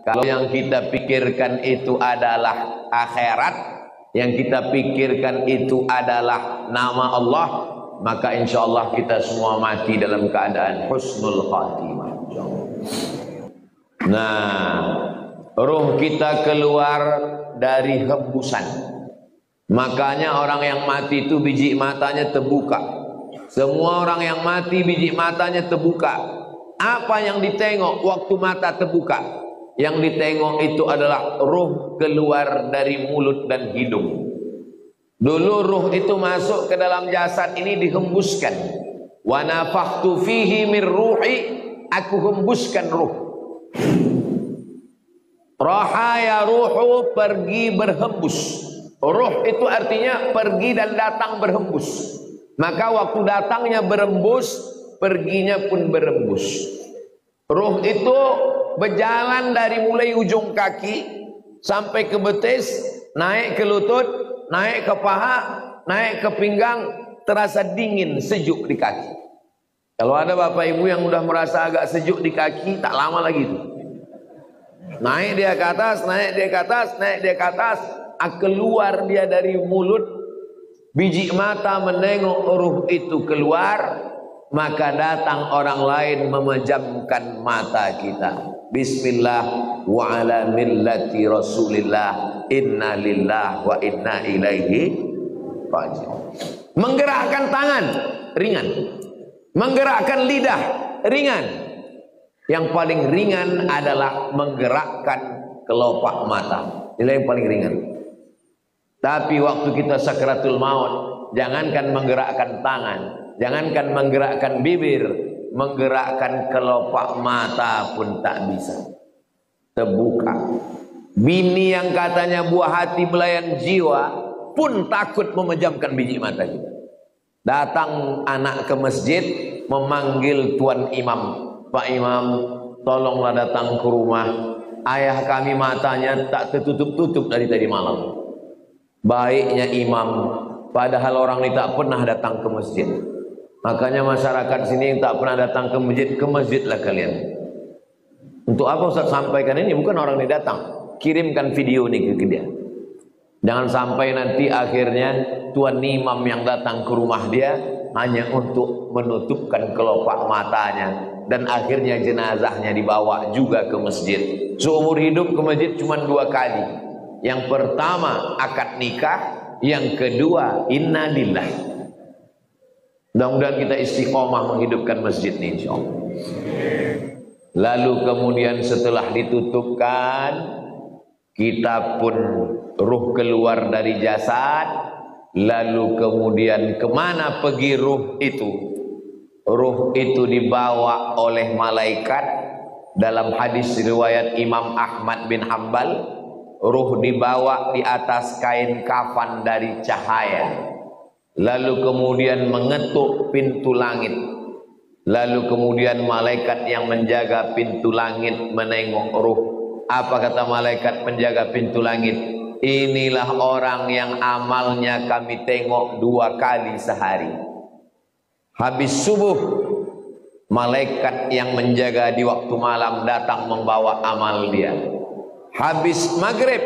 Kalau yang kita pikirkan itu adalah akhirat, yang kita pikirkan itu adalah nama Allah, maka insya Allah kita semua mati dalam keadaan husnul khatimah. Nah, ruh kita keluar dari hembusan. Makanya orang yang mati itu biji matanya terbuka. Semua orang yang mati biji matanya terbuka. Apa yang ditengok waktu mata terbuka? Yang ditengok itu adalah ruh keluar dari mulut dan hidung. Dulu ruh itu masuk ke dalam jasad ini dihembuskan. Wa nafakhtu fihi min ruhi, aku hembuskan ruh. Rahaya ruhu, pergi berhembus. Ruh itu artinya pergi dan datang berhembus. Maka waktu datangnya berembus, perginya pun berembus. Ruh itu berjalan dari mulai ujung kaki sampai ke betis, naik ke lutut, naik ke paha, naik ke pinggang, terasa dingin, sejuk di kaki. Kalau ada bapak ibu yang udah merasa agak sejuk di kaki, tak lama lagi itu. Naik dia ke atas, naik dia ke atas, naik dia ke atas, keluar dia dari mulut, biji mata menengok ruh itu keluar, maka datang orang lain memejamkan mata kita. Bismillah wa ala millati Rasulillah, inna lillah wa inna ilaihi raji'un. Menggerakkan tangan ringan, menggerakkan lidah ringan. Yang paling ringan adalah menggerakkan kelopak mata. Inilah yang paling ringan. Tapi waktu kita sakratul maut, jangankan menggerakkan tangan, jangankan menggerakkan bibir, menggerakkan kelopak mata pun tak bisa. Terbuka. Bini yang katanya buah hati belayan jiwa pun takut memejamkan biji mata kita. Datang anak ke masjid memanggil tuan imam. Pak imam, tolonglah datang ke rumah. Ayah kami matanya tak tertutup-tutup dari tadi malam. Baiknya imam, padahal orang ini tak pernah datang ke masjid. Makanya masyarakat sini yang tak pernah datang ke masjidlah kalian. Untuk apa Ustaz sampaikan ini? Bukan orang ini datang, kirimkan video ini ke dia. Jangan sampai nanti akhirnya tuan imam yang datang ke rumah dia hanya untuk menutupkan kelopak matanya, dan akhirnya jenazahnya dibawa juga ke masjid. Seumur hidup ke masjid cuma 2 kali. Yang pertama akad nikah, yang kedua inna lillah. Mudah-mudahan kita istiqomah menghidupkan masjid ini insyaallah. Lalu kemudian setelah ditutupkan, kita pun ruh keluar dari jasad. Lalu kemudian kemana pergi ruh itu? Ruh itu dibawa oleh malaikat. Dalam hadis riwayat Imam Ahmad bin Hanbal, ruh dibawa di atas kain kafan dari cahaya. Lalu kemudian mengetuk pintu langit. Lalu kemudian malaikat yang menjaga pintu langit menengok ruh. Apa kata malaikat penjaga pintu langit? Inilah orang yang amalnya kami tengok 2 kali sehari. Habis subuh, malaikat yang menjaga di waktu malam datang membawa amal dia. Habis maghrib,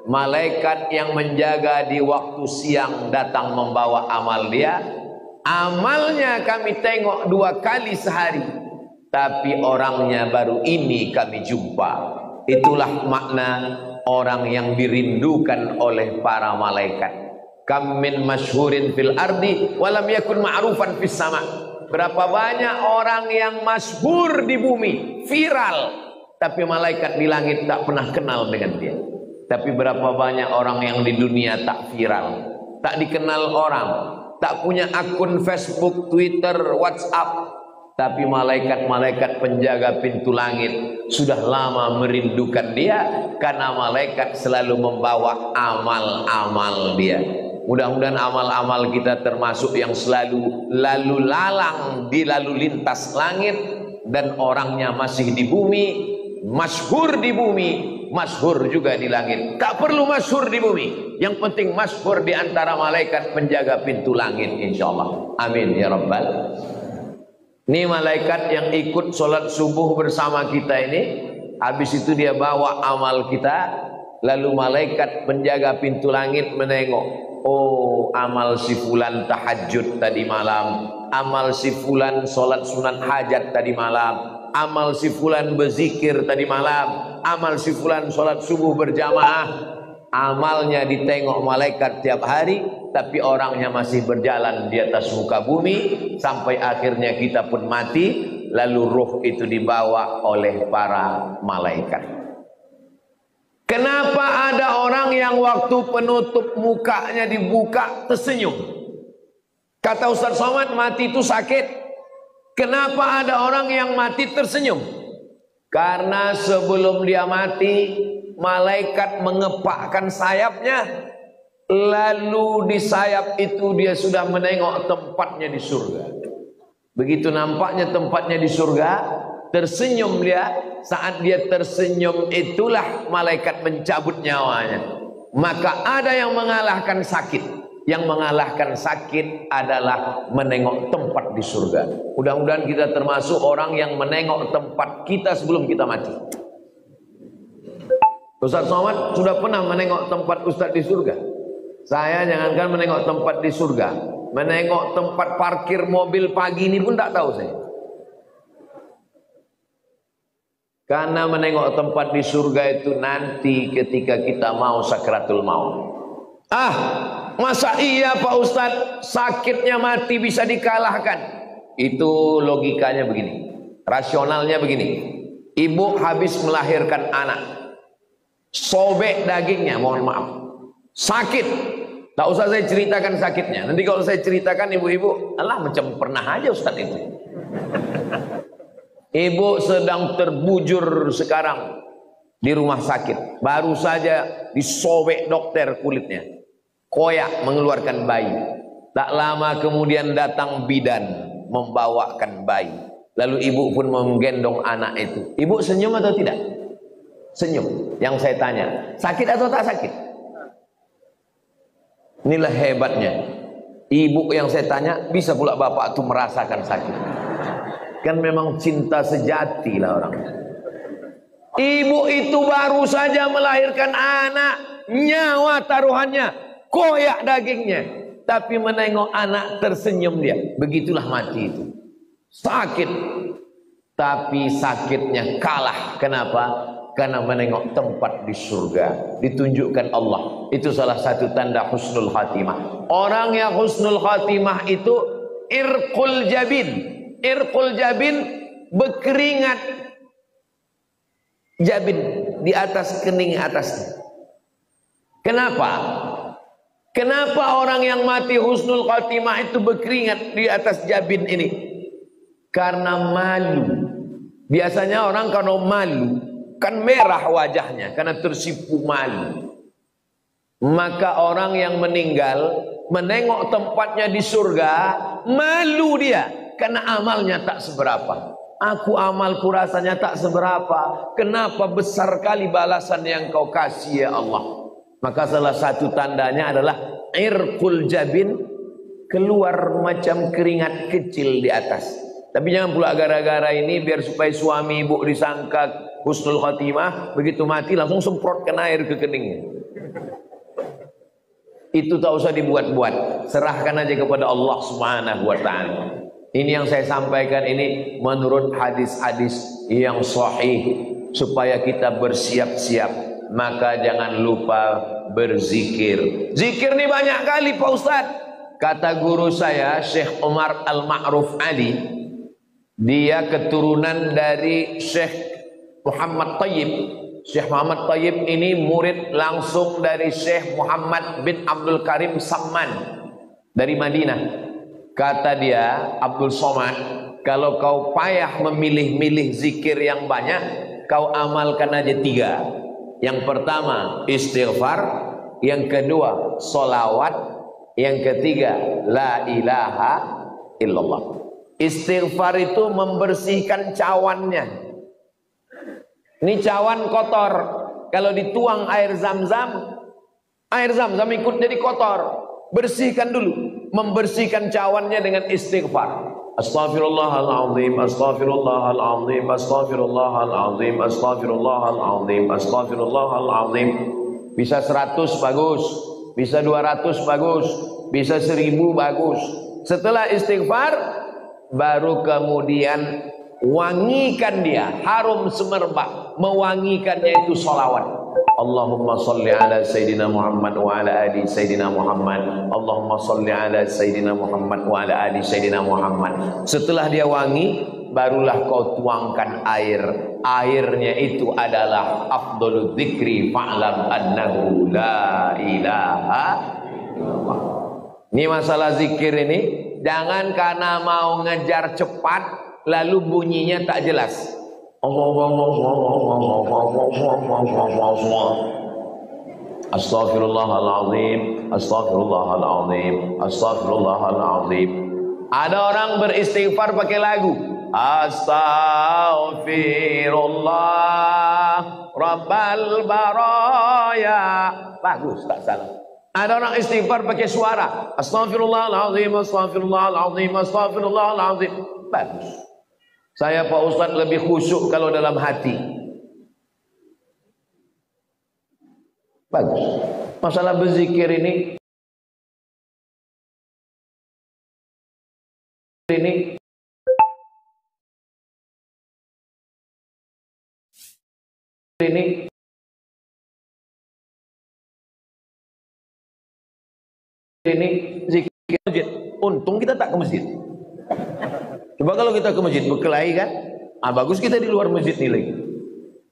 malaikat yang menjaga di waktu siang datang membawa amal dia. Amalnya kami tengok 2 kali sehari, tapi orangnya baru ini kami jumpa. Itulah makna orang yang dirindukan oleh para malaikat. Kam min masyhurin fil ardi walam yakun ma'rufan fis sama. Berapa banyak orang yang masyhur di bumi, viral, tapi malaikat di langit tak pernah kenal dengan dia. Tapi berapa banyak orang yang di dunia tak viral, tak dikenal orang, tak punya akun Facebook, Twitter, WhatsApp, tapi malaikat-malaikat penjaga pintu langit sudah lama merindukan dia, karena malaikat selalu membawa amal-amal dia. Mudah-mudahan amal-amal kita termasuk yang selalu lalu lalang di lalu lintas langit, dan orangnya masih di bumi, masyhur di bumi, masyhur juga di langit. Tak perlu masyhur di bumi, yang penting masyhur di antara malaikat penjaga pintu langit insyaallah. Amin ya rabbal. Ini malaikat yang ikut sholat subuh bersama kita ini, Habis itu dia bawa amal kita, lalu malaikat penjaga pintu langit menengok. Oh, amal si fulan tahajud tadi malam, amal si fulan sholat sunat hajat tadi malam, amal si fulan berzikir tadi malam, amal si fulan sholat subuh berjamaah. Amalnya ditengok malaikat tiap hari, tapi orangnya masih berjalan di atas muka bumi sampai akhirnya kita pun mati, lalu ruh itu dibawa oleh para malaikat. Kenapa ada orang yang waktu penutup mukanya dibuka tersenyum? Kata Ustaz Somad, mati itu sakit. Kenapa ada orang yang mati tersenyum? Karena sebelum dia mati, malaikat mengepakkan sayapnya, lalu di sayap itu dia sudah menengok tempatnya di surga. Begitu nampaknya tempatnya di surga, tersenyum dia. Saat dia tersenyum itulah malaikat mencabut nyawanya. Maka ada yang mengalahkan sakit. Yang mengalahkan sakit adalah menengok tempat di surga. Mudah-mudahan kita termasuk orang yang menengok tempat kita sebelum kita mati. Ustaz Somad sudah pernah menengok tempat Ustaz di surga. Saya jangankan menengok tempat di surga, menengok tempat parkir mobil pagi ini pun tak tahu saya. Karena menengok tempat di surga itu nanti ketika kita mau sakratul maut. Masa iya Pak Ustadz, sakitnya mati bisa dikalahkan? Itu logikanya begini, rasionalnya begini. Ibu habis melahirkan anak, sobek dagingnya, mohon maaf, sakit. Tak usah saya ceritakan sakitnya. Nanti kalau saya ceritakan ibu-ibu, alah macam pernah aja Ustadz itu. Ibu sedang terbujur sekarang di rumah sakit. Baru saja disobek dokter kulitnya. Koyak mengeluarkan bayi. Tak lama kemudian datang bidan membawakan bayi. Lalu ibu pun menggendong anak itu. Ibu senyum atau tidak? Senyum. Yang saya tanya, sakit atau tak sakit? Inilah hebatnya. Ibu yang saya tanya, bisa pula bapak itu merasakan sakit. Kan memang cinta sejati lah orang. Ibu itu baru saja melahirkan anak, nyawa taruhannya, koyak dagingnya, tapi menengok anak tersenyum dia. Begitulah mati itu. Sakit, tapi sakitnya kalah. Kenapa? Karena menengok tempat di surga, ditunjukkan Allah. Itu salah satu tanda husnul khatimah. Orang yang husnul khatimah itu irqul jabin. Irqul jabin, berkeringat jabin di atas kening atasnya. Kenapa? Kenapa orang yang mati husnul khatimah itu berkeringat di atas jabin ini? Karena malu. Biasanya orang kalau malu kan merah wajahnya karena tersipu malu. Maka orang yang meninggal menengok tempatnya di surga, malu dia. Karena amalnya tak seberapa. Aku amalku rasanya tak seberapa. Kenapa besar kali balasan yang kau kasih ya Allah. Maka salah satu tandanya adalah irqul jabin, keluar macam keringat kecil di atas. Tapi jangan pula gara-gara ini biar supaya suami ibu disangka husnul khatimah, begitu mati langsung semprotkan air ke keningnya. Itu tak usah dibuat-buat. Serahkan aja kepada Allah Subhanahu wa ta'ala. Ini yang saya sampaikan ini menurut hadis-hadis yang sahih supaya kita bersiap-siap. Maka jangan lupa berzikir. Zikir ini banyak kali Pak Ustadz. Kata guru saya Syekh Umar Al-Ma'ruf Ali, dia keturunan dari Syekh Muhammad Tayyib. Syekh Muhammad Tayyib ini murid langsung dari Syekh Muhammad bin Abdul Karim Samman dari Madinah. Kata dia, Abdul Somad, kalau kau payah memilih-milih zikir yang banyak, kau amalkan aja 3. Yang pertama, istighfar. Yang kedua, solawat. Yang ketiga, la ilaha illallah. Istighfar itu membersihkan cawannya. Ini cawan kotor. Kalau dituang air zam-zam ikut jadi kotor. Bersihkan dulu. Membersihkan cawannya dengan istighfar. Astaghfirullahaladzim, astaghfirullahaladzim, astaghfirullahaladzim, astaghfirullahaladzim, astaghfirullahaladzim. Bisa 100 bagus, bisa 200 bagus, bisa 1000 bagus. Setelah istighfar, baru kemudian wangikan dia, harum semerbak, mewangikannya itu sholawat. Allahumma salli ala Sayyidina Muhammad wa ala ali Sayyidina Muhammad. Allahumma salli ala Sayyidina Muhammad wa ala ali Sayyidina Muhammad. Setelah dia wangi, barulah kau tuangkan air. Airnya itu adalah afdhalul dzikri fa'lam annahu la ilaha illallah. Ini masalah zikir ini, jangan karena mau ngejar cepat lalu bunyinya tak jelas. Astaghfirullahaladzim, astaghfirullahaladzim, astaghfirullahaladzim. Ada orang beristighfar pakai lagu. Astaghfirullah Rabbal baraya. Bagus, tak salah. Ada orang istighfar pakai suara. Astaghfirullahaladzim, astaghfirullahaladzim, astaghfirullahaladzim. Bagus. Saya Pak Ustadz lebih khusyuk kalau dalam hati. Bagus. Masalah berzikir ini zikir masjid. Untung kita tak ke masjid. Coba kalau kita ke masjid berkelahi kan, bagus kita di luar masjid nilai.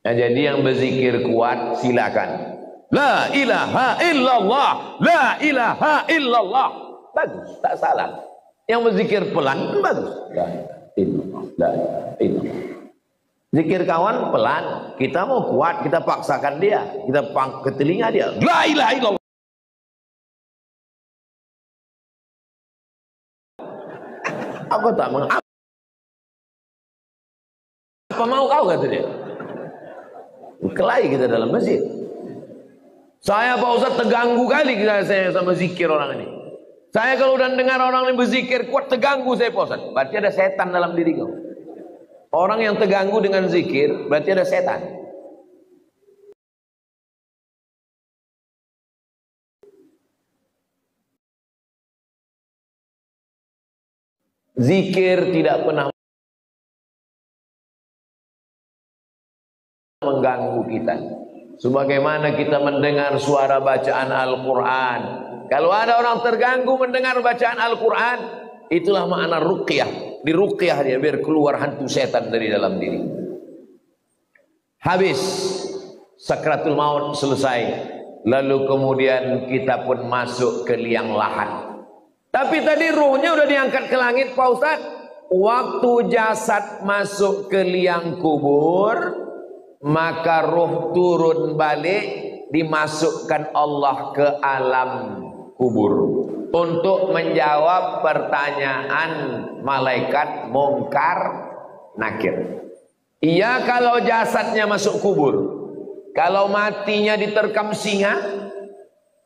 Nah, jadi yang berzikir kuat silakan. La ilaha illallah, la ilaha illallah. Bagus, tak salah. Yang berzikir pelan bagus. La ilaha illallah, la ilaha illallah. Zikir kawan pelan, kita mau kuat, kita paksakan dia, kita ke telinga dia. La ilaha illallah. Apa tak mengapa? Apa mau kau, kata dia. Berkelahi kita dalam masjid. Saya Pak Ustaz terganggu kali saya sama zikir orang ini. Saya kalau udah dengar orang ini berzikir kuat, terganggu saya Pak Ustaz. Berarti ada setan dalam diri kau. Orang yang terganggu dengan zikir berarti ada setan. Zikir tidak pernah mengganggu kita. Sebagaimana kita mendengar suara bacaan Al-Quran. Kalau ada orang terganggu mendengar bacaan Al-Quran, itulah makna ruqyah. Di ruqyah dia biar keluar hantu setan dari dalam diri. Habis sakratul maut selesai, lalu kemudian kita pun masuk ke liang lahat. Tapi tadi ruhnya udah diangkat ke langit Pak Ustaz. Waktu jasad masuk ke liang kubur, maka ruh turun balik, dimasukkan Allah ke alam kubur untuk menjawab pertanyaan malaikat Munkar Nakir. Iya, kalau jasadnya masuk kubur, kalau matinya diterkam singa,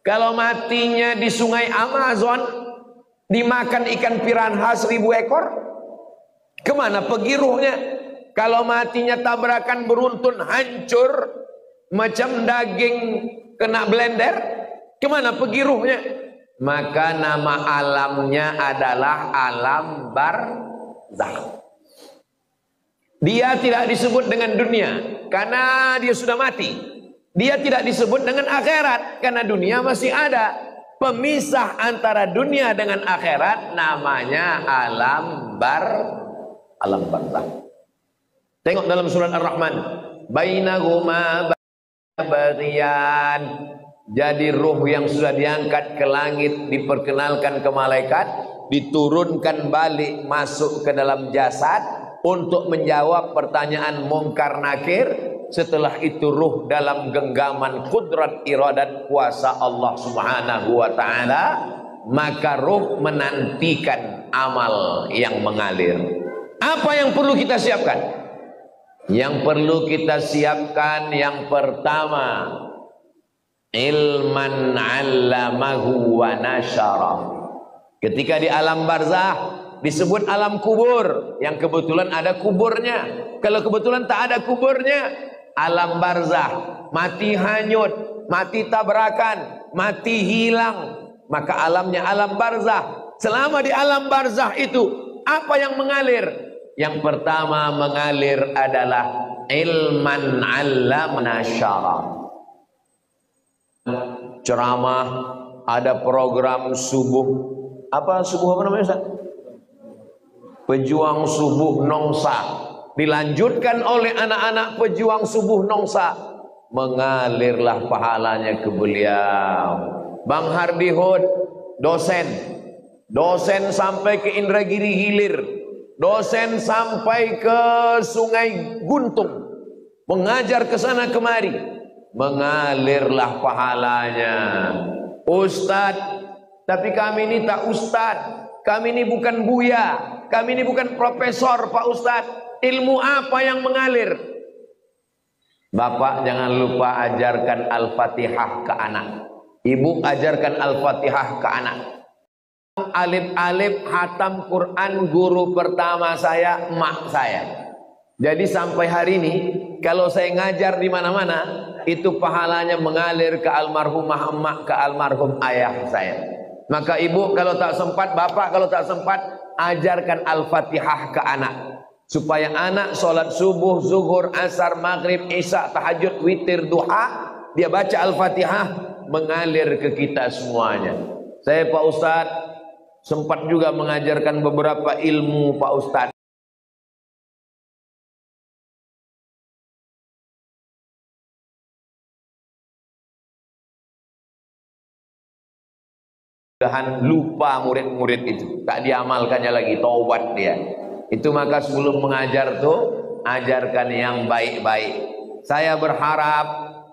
kalau matinya di sungai Amazon, dimakan ikan piranha 1000 ekor, kemana pergi ruhnya? Kalau matinya tabrakan beruntun hancur macam daging kena blender, kemana pergi ruhnya? Maka nama alamnya adalah alam barzakh. Dia tidak disebut dengan dunia karena dia sudah mati. Dia tidak disebut dengan akhirat karena dunia masih ada. Pemisah antara dunia dengan akhirat namanya alam barzakh. Tengok dalam surat Ar-Rahman, bainahuma barzakhyan. Jadi ruh yang sudah diangkat ke langit diperkenalkan ke malaikat, diturunkan balik masuk ke dalam jasad untuk menjawab pertanyaan Munkar Nakir. Setelah itu ruh dalam genggaman kudrat iradat kuasa Allah Subhanahu wa taala, maka ruh menantikan amal yang mengalir. Apa yang perlu kita siapkan? Yang perlu kita siapkan yang pertama, ilman 'allamahu wa nasyara. Ketika di alam barzakh, disebut alam kubur, yang kebetulan ada kuburnya. Kalau kebetulan tak ada kuburnya, alam barzah, mati hanyut, mati tabrakan, mati hilang, maka alamnya alam barzah. Selama di alam barzah itu, apa yang mengalir? Yang pertama mengalir adalah ilman 'allamna syara. Ceramah, ada program subuh. Apa subuh apa namanya, Ustaz? Pejuang subuh Nongsa. Dilanjutkan oleh anak-anak pejuang subuh Nongsa. Mengalirlah pahalanya ke beliau. Bang Hardi Hud, dosen sampai ke Indragiri Hilir, dosen sampai ke Sungai Guntung, mengajar ke sana kemari, mengalirlah pahalanya. Ustadz, tapi kami ini tak ustadz, kami ini bukan buya, kami ini bukan profesor Pak Ustadz. Ilmu apa yang mengalir? Bapak jangan lupa ajarkan Al-Fatihah ke anak. Ibu ajarkan Al-Fatihah ke anak. Alif-alif hatam Quran guru pertama saya, emak saya. Jadi sampai hari ini kalau saya ngajar di mana-mana, itu pahalanya mengalir ke almarhumah emak, ke almarhum ayah saya. Maka ibu kalau tak sempat, bapak kalau tak sempat, ajarkan Al-Fatihah ke anak. Supaya anak sholat subuh, zuhur, asar, maghrib, isya, tahajud, witir, duha, dia baca Al-Fatihah, mengalir ke kita semuanya. Saya Pak Ustadz sempat juga mengajarkan beberapa ilmu Pak Ustadz. Mudahan lupa murid-murid itu, tak diamalkannya lagi, taubat dia. Itu maka sebelum mengajar tuh, ajarkan yang baik-baik. Saya berharap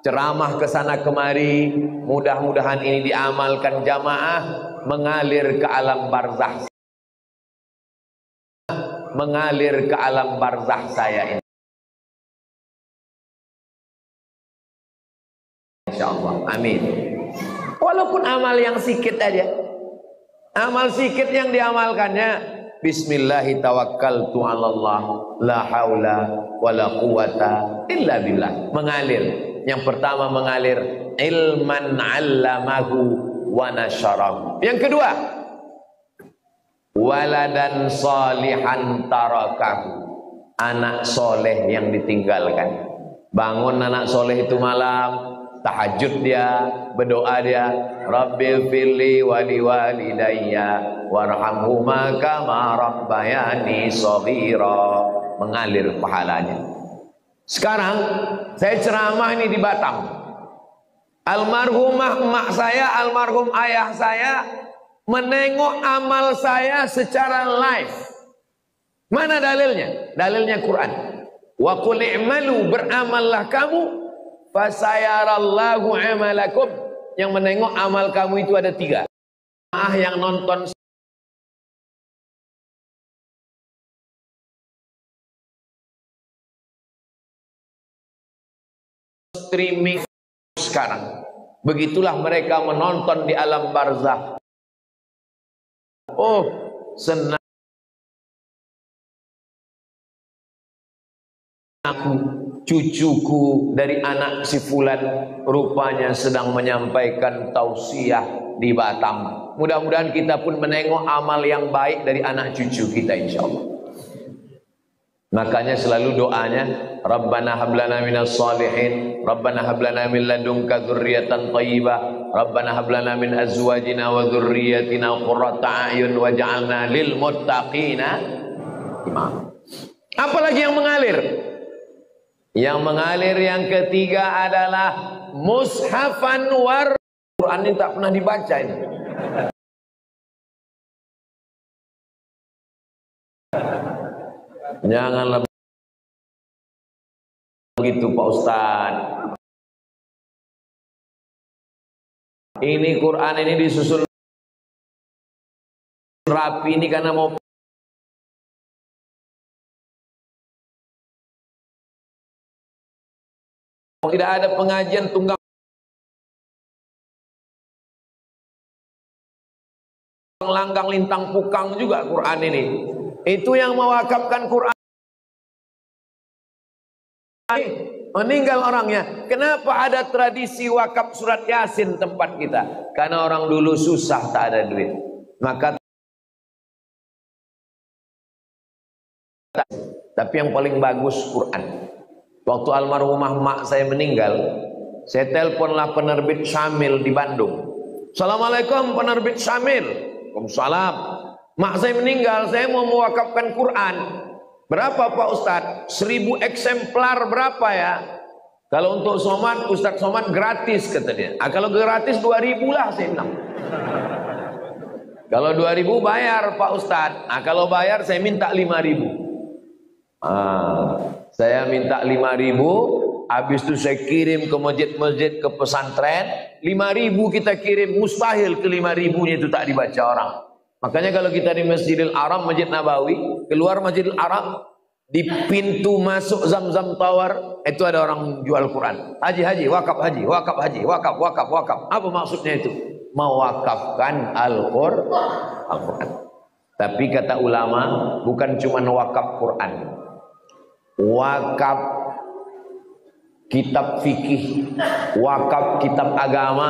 ceramah ke sana kemari, mudah-mudahan ini diamalkan jamaah, mengalir ke alam barzah. Mengalir ke alam barzah saya ini. Insyaallah, amin. Walaupun amal yang sikit aja, amal sikit yang diamalkannya, Bismillahi tawakkaltu 'alallah la haula wala quwata illa billah. Mengalir. Yang pertama mengalir ilman 'allamahu wa nasyarahu. Yang kedua, waladan salihan tarakahu. Anak soleh yang ditinggalkan. Bangun anak soleh itu malam, tahajud dia, berdoa dia, Rabbil firli wali walidayya warhamhuma kama rabbayani shaghira. Mengalir pahalanya. Sekarang saya ceramah ini di Batam. Almarhumah emak saya, almarhum ayah saya menengok amal saya secara live. Mana dalilnya? Dalilnya Quran. Wa qul i'malu, beramallah kamu, fasayarallahu amalakum. Yang menengok amal kamu itu ada 3. Yang nonton streaming sekarang, begitulah mereka menonton di alam barzah. Oh, senang aku, cucuku dari anak si fulan rupanya sedang menyampaikan tausiah di Batam. Mudah-mudahan kita pun menengok amal yang baik dari anak cucu kita insyaallah. Makanya selalu doanya, Rabbana hablana minas salihin, Rabbana hablana min ladunka dzurriyyatan thayyibah, Rabbana hablana min azwajina wa dzurriyyatina qurrata a'yun waj'alna lil muttaqina imama. Apalagi yang mengalir? Yang mengalir yang ketiga adalah mushafan war. Quran ini tak pernah dibaca ini. Janganlah begitu Pak Ustaz. Ini Quran ini disusun rapi ini karena mau tidak ada pengajian tunggal langgang lintang pukang juga Quran ini. Itu yang mewakafkan Quran. Meninggal orangnya. Kenapa ada tradisi wakaf surat Yasin tempat kita? Karena orang dulu susah, tak ada duit. Maka tapi yang paling bagus Quran. Waktu almarhumah mak saya meninggal, saya teleponlah penerbit Syamil di Bandung. Assalamualaikum penerbit Syamil. Waalaikumsalam. Mak saya meninggal, saya mau mewakafkan Quran. Berapa Pak Ustadz? 1000 eksemplar berapa ya? Kalau untuk Somad, Ustadz Somad gratis kata dia. Kalau gratis 2000 lah saya bilang. Kalau 2000 bayar Pak Ustadz. Kalau bayar saya minta 5000. Saya minta 5000. Habis itu saya kirim ke masjid-masjid, ke pesantren. 5000 kita kirim, mustahil ke 5000-nya itu tak dibaca orang. Makanya kalau kita di Masjidil Haram, Masjid Nabawi, keluar Masjidil Haram, di pintu masuk Zam-Zam Tower, itu ada orang jual Quran. Haji, wakaf haji, wakaf haji, wakaf. Apa maksudnya itu? Mewakafkan Al-Quran. Tapi kata ulama, bukan cuma wakaf Quran. Wakaf kitab fikih, wakaf kitab agama,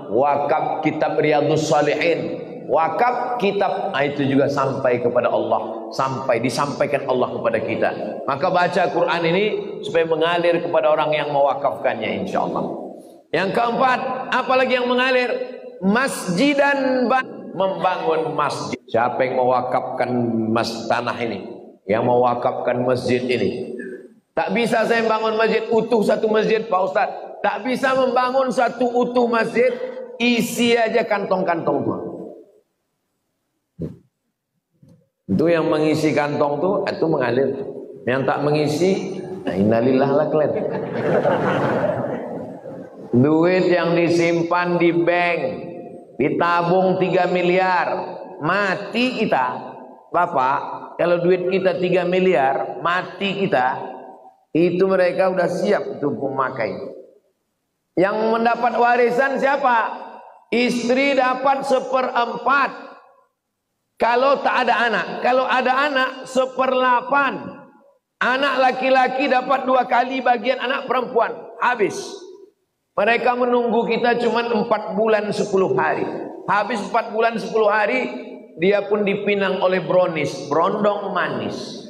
wakaf kitab Riyadhus Shalihin, wakaf kitab, itu juga sampai kepada Allah, sampai disampaikan Allah kepada kita. Maka baca Quran ini supaya mengalir kepada orang yang mewakafkannya, insyaallah. Yang keempat, apalagi yang mengalir? Masjidan, membangun masjid. Siapa yang mewakafkan tanah ini, yang mewakafkan masjid ini? Tak bisa saya membangun masjid utuh, satu masjid Pak Ustaz. Tak bisa membangun satu utuh masjid, isi aja kantong-kantong tuh. Itu yang mengisi kantong tuh, itu mengalir. Yang tak mengisi, innalillah lah kalian. Duit yang disimpan di bank, ditabung 3 miliar, mati kita. Bapak, kalau duit kita 3 miliar, mati kita, itu mereka udah siap untuk memakai. Yang mendapat warisan siapa? Istri dapat 1/4 kalau tak ada anak. Kalau ada anak 1/8. Anak laki-laki dapat 2 kali bagian anak perempuan. Habis. Mereka menunggu kita cuma 4 bulan 10 hari. Habis 4 bulan 10 hari, dia pun dipinang oleh Bronis, berondong manis.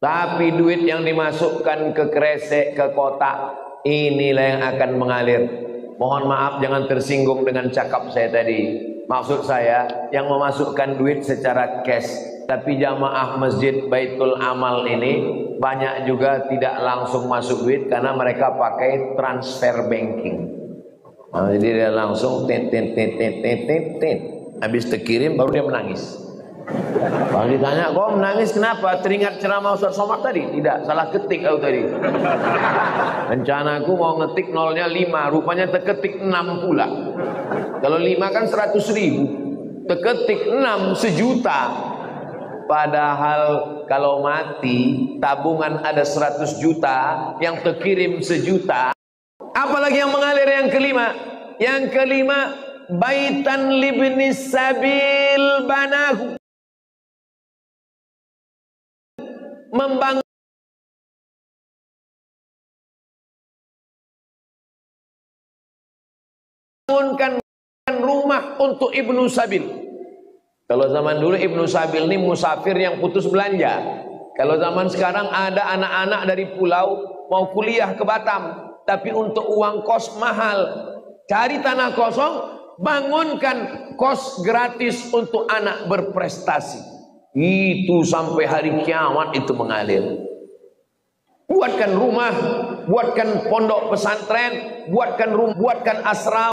Tapi duit yang dimasukkan ke kresek, ke kotak, inilah yang akan mengalir. Mohon maaf jangan tersinggung dengan cakap saya tadi. Maksud saya yang memasukkan duit secara cash. Tapi jamaah masjid Baitul Amal ini banyak juga tidak langsung masuk duit karena mereka pakai transfer banking. Jadi dia langsung tit. Habis terkirim baru dia menangis. Kalau ditanya, kok menangis kenapa? Teringat ceramah Ustaz Somad tadi? Tidak, salah ketik aku tadi. Rencanaku mau ngetik nolnya 5, rupanya terketik 6 pula. Kalau 5 kan 100.000, terketik 6 1.000.000. Padahal kalau mati tabungan ada 100 juta, yang terkirim 1.000.000. Apalagi yang mengalir yang kelima? Yang kelima, baitan libni sabil banahu. Membangunkan rumah untuk Ibnu Sabil. Kalau zaman dulu Ibnu Sabil ini musafir yang putus belanja. Kalau zaman sekarang ada anak-anak dari pulau mau kuliah ke Batam, tapi untuk uang kos mahal. Cari tanah kosong, bangunkan kos gratis untuk anak berprestasi. Itu sampai hari kiamat itu mengalir. Buatkan rumah, buatkan pondok pesantren, buatkan asrama.